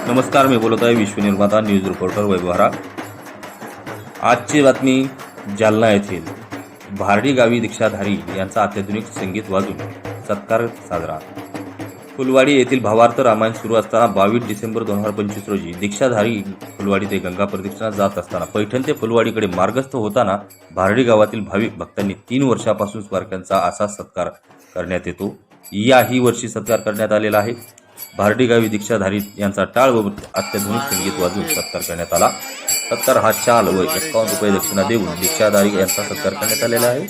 नमस्कार, मी बोलत आहे विश्वनिर्माता न्यूज रिपोर्टर वैभवहारा। आजची बातमी जालना येथील भारडी गावी दीक्षाधारी यांचा अत्याधुनिक संगीत वाजून सत्कार साजरा। फुलवाडी येथील भावार्थ रामायण सुरू असताना 22 डिसेंबर 2025 रोजी दीक्षाधारी फुलवाडी ते गंगा प्रदक्षिणा जात असताना पैठण ते फुलवाडीकडे मार्गस्थ होताना भारडी गावातील भाविक भक्तांनी 3 वर्षापासून स्मारकांचा असा सत्कार करण्यात येतो। याही वर्षी सत्कार करण्यात आलेला आहे। भारडी गावी दीक्षाधारी यांचा टाळ व अत्याधुनिक संगीत वाजवून सत्कार करण्यात आला। सत्कार हा चाल व 51 रुपये दक्षिणा देऊन दीक्षाधारी यांचा सत्कार करण्यात आलेला आहे।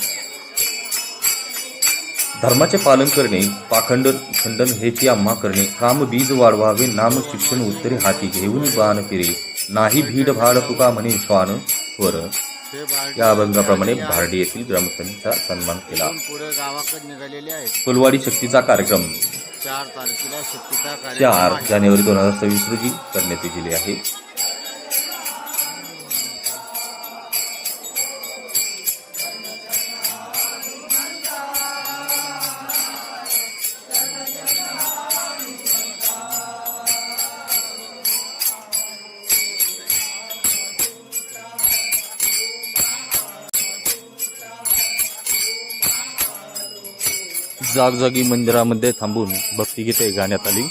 धर्माचे पालन करणे, पाखंड खंडन हेची आम्हा करणे, काम बीज वाढवावे, नाम शिक्षण उत्तरे हाती घेऊन बाण फिरे, नाही भीड भाड तुका म्हणे श्वान वर। या अभंगाप्रमाणे भारडी येथील ग्रामस्थांचा सन्मान केला। फुलवाडी शक्तीचा कार्यक्रम 4 जानेवारी 2026 रोजी करण्यात येईल आहे। जागजागी मंदिरामध्ये थांबून भक्तिगीते गाण्यात आली।